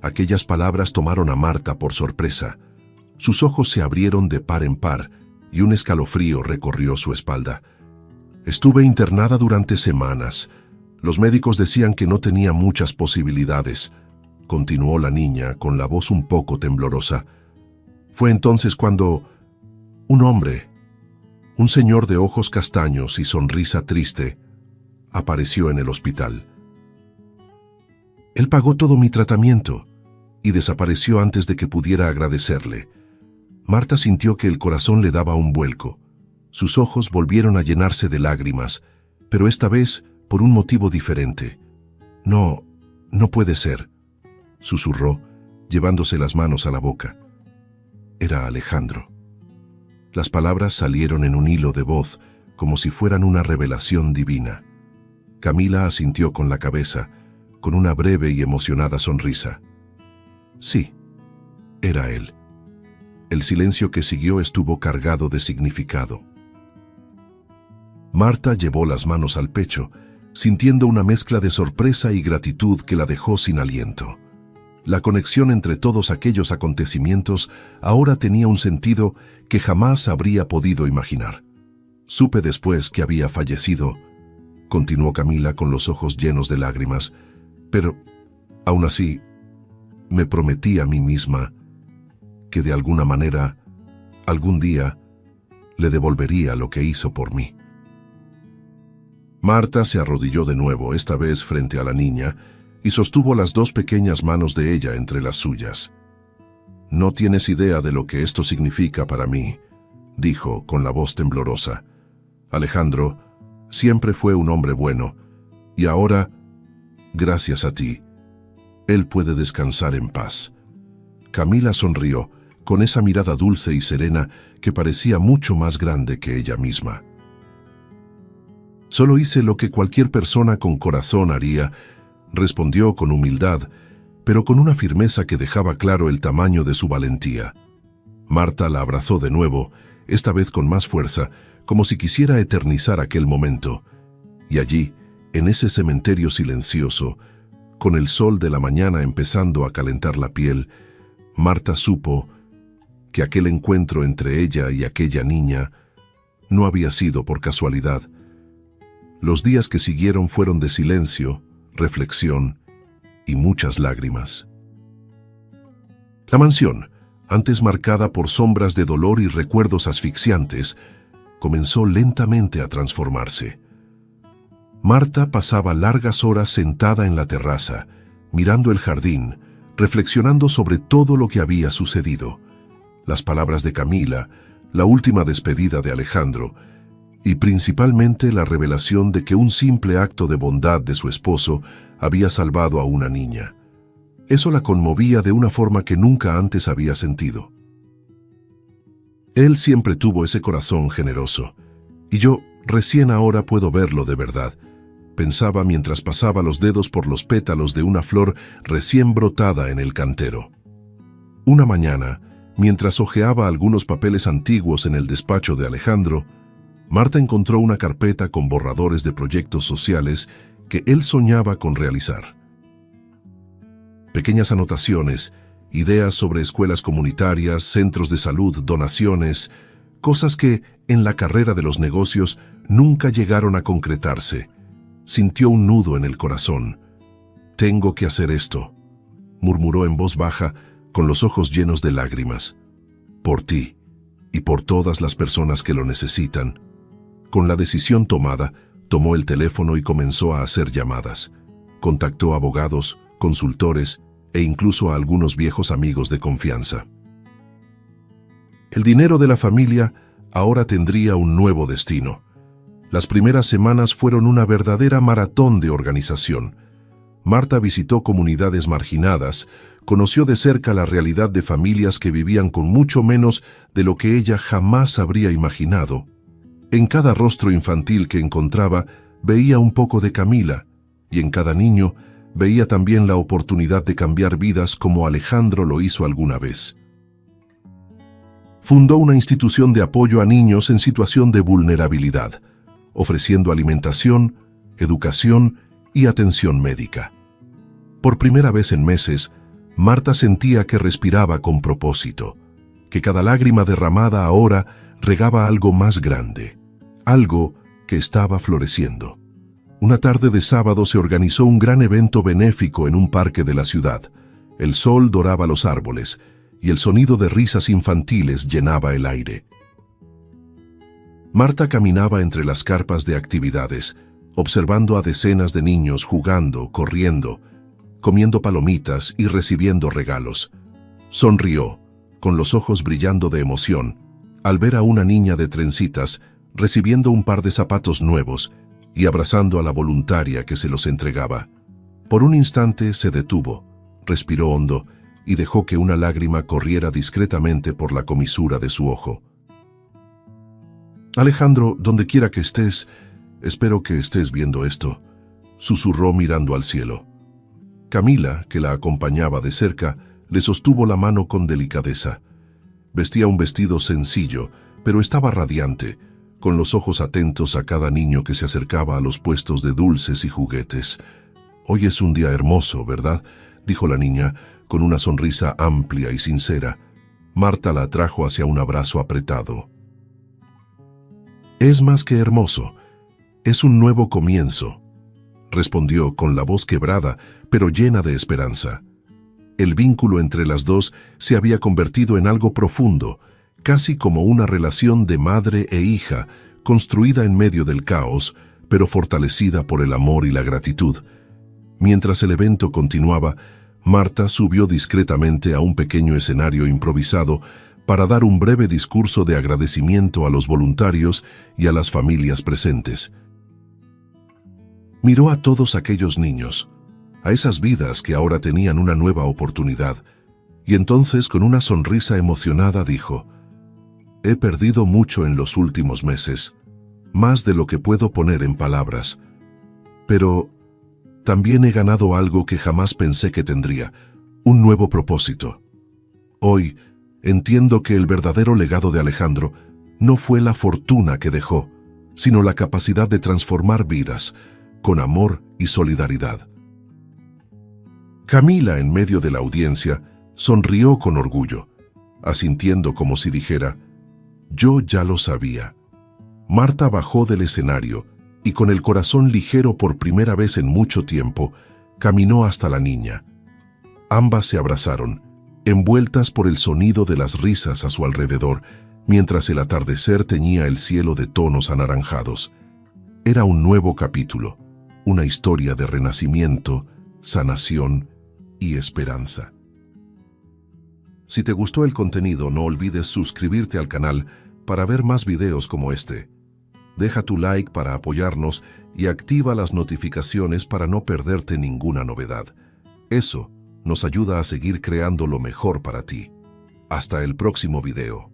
[SPEAKER 1] Aquellas palabras tomaron a Marta por sorpresa. Sus ojos se abrieron de par en par y un escalofrío recorrió su espalda. «Estuve internada durante semanas. Los médicos decían que no tenía muchas posibilidades», continuó la niña con la voz un poco temblorosa. «Fue entonces cuando un hombre, un señor de ojos castaños y sonrisa triste, apareció en el hospital. Él pagó todo mi tratamiento y desapareció antes de que pudiera agradecerle». Marta sintió que el corazón le daba un vuelco. Sus ojos volvieron a llenarse de lágrimas, pero esta vez por un motivo diferente. «No puede ser», susurró, llevándose las manos a la boca. Era Alejandro. Las palabras salieron en un hilo de voz, como si fueran una revelación divina. Camila asintió con la cabeza, con una breve y emocionada sonrisa. Sí, era él. El silencio que siguió estuvo cargado de significado. Marta llevó las manos al pecho sintiendo una mezcla de sorpresa y gratitud que la dejó sin aliento. La conexión entre todos aquellos acontecimientos ahora tenía un sentido que jamás habría podido imaginar. Supe después que había fallecido, continuó Camila con los ojos llenos de lágrimas, pero, aún así, me prometí a mí misma que de alguna manera, algún día, le devolvería lo que hizo por mí. Marta se arrodilló de nuevo, esta vez frente a la niña, y sostuvo las dos pequeñas manos de ella entre las suyas. «No tienes idea de lo que esto significa para mí», dijo con la voz temblorosa. «Alejandro siempre fue un hombre bueno, y ahora, gracias a ti, él puede descansar en paz». Camila sonrió, con esa mirada dulce y serena que parecía mucho más grande que ella misma. «Solo hice lo que cualquier persona con corazón haría», respondió con humildad, pero con una firmeza que dejaba claro el tamaño de su valentía. Marta la abrazó de nuevo, esta vez con más fuerza, como si quisiera eternizar aquel momento. Y allí, en ese cementerio silencioso, con el sol de la mañana empezando a calentar la piel, Marta supo que aquel encuentro entre ella y aquella niña no había sido por casualidad. Los días que siguieron fueron de silencio, reflexión y muchas lágrimas. La mansión, antes marcada por sombras de dolor y recuerdos asfixiantes, comenzó lentamente a transformarse. Marta pasaba largas horas sentada en la terraza, mirando el jardín, reflexionando sobre todo lo que había sucedido. Las palabras de Camila, la última despedida de Alejandro, y principalmente la revelación de que un simple acto de bondad de su esposo había salvado a una niña. Eso la conmovía de una forma que nunca antes había sentido. Él siempre tuvo ese corazón generoso, y yo recién ahora puedo verlo de verdad, pensaba mientras pasaba los dedos por los pétalos de una flor recién brotada en el cantero. Una mañana, mientras hojeaba algunos papeles antiguos en el despacho de Alejandro, Marta encontró una carpeta con borradores de proyectos sociales que él soñaba con realizar. Pequeñas anotaciones, ideas sobre escuelas comunitarias, centros de salud, donaciones, cosas que, en la carrera de los negocios, nunca llegaron a concretarse. Sintió un nudo en el corazón. «Tengo que hacer esto», murmuró en voz baja, con los ojos llenos de lágrimas. «Por ti y por todas las personas que lo necesitan». Con la decisión tomada, tomó el teléfono y comenzó a hacer llamadas. Contactó a abogados, consultores e incluso a algunos viejos amigos de confianza. El dinero de la familia ahora tendría un nuevo destino. Las primeras semanas fueron una verdadera maratón de organización. Marta visitó comunidades marginadas, conoció de cerca la realidad de familias que vivían con mucho menos de lo que ella jamás habría imaginado. En cada rostro infantil que encontraba veía un poco de Camila, y en cada niño veía también la oportunidad de cambiar vidas como Alejandro lo hizo alguna vez. Fundó una institución de apoyo a niños en situación de vulnerabilidad, ofreciendo alimentación, educación y atención médica. Por primera vez en meses, Marta sentía que respiraba con propósito, que cada lágrima derramada ahora regaba algo más grande, algo que estaba floreciendo. Una tarde de sábado se organizó un gran evento benéfico en un parque de la ciudad. El sol doraba los árboles y el sonido de risas infantiles llenaba el aire. Marta caminaba entre las carpas de actividades, observando a decenas de niños jugando, corriendo, comiendo palomitas y recibiendo regalos. Sonrió, con los ojos brillando de emoción, al ver a una niña de trencitas recibiendo un par de zapatos nuevos y abrazando a la voluntaria que se los entregaba. Por un instante se detuvo, respiró hondo y dejó que una lágrima corriera discretamente por la comisura de su ojo. «Alejandro, donde quiera que estés, espero que estés viendo esto», susurró mirando al cielo. Camila, que la acompañaba de cerca, le sostuvo la mano con delicadeza. Vestía un vestido sencillo, pero estaba radiante, con los ojos atentos a cada niño que se acercaba a los puestos de dulces y juguetes. «Hoy es un día hermoso, ¿verdad?», dijo la niña, con una sonrisa amplia y sincera. Marta la atrajo hacia un abrazo apretado. «Es más que hermoso, es un nuevo comienzo», respondió con la voz quebrada, pero llena de esperanza. El vínculo entre las dos se había convertido en algo profundo, casi como una relación de madre e hija, construida en medio del caos, pero fortalecida por el amor y la gratitud. Mientras el evento continuaba, Marta subió discretamente a un pequeño escenario improvisado para dar un breve discurso de agradecimiento a los voluntarios y a las familias presentes. Miró a todos aquellos niños, a esas vidas que ahora tenían una nueva oportunidad, y entonces con una sonrisa emocionada dijo: «He perdido mucho en los últimos meses, más de lo que puedo poner en palabras, pero también he ganado algo que jamás pensé que tendría, un nuevo propósito. Hoy entiendo que el verdadero legado de Alejandro no fue la fortuna que dejó, sino la capacidad de transformar vidas, con amor y solidaridad». Camila, en medio de la audiencia, sonrió con orgullo, asintiendo como si dijera: «Yo ya lo sabía». Marta bajó del escenario y, con el corazón ligero por primera vez en mucho tiempo, caminó hasta la niña. Ambas se abrazaron, envueltas por el sonido de las risas a su alrededor, mientras el atardecer teñía el cielo de tonos anaranjados. Era un nuevo capítulo, una historia de renacimiento, sanación y esperanza. Si te gustó el contenido, no olvides suscribirte al canal para ver más videos como este. Deja tu like para apoyarnos y activa las notificaciones para no perderte ninguna novedad. Eso nos ayuda a seguir creando lo mejor para ti. Hasta el próximo video.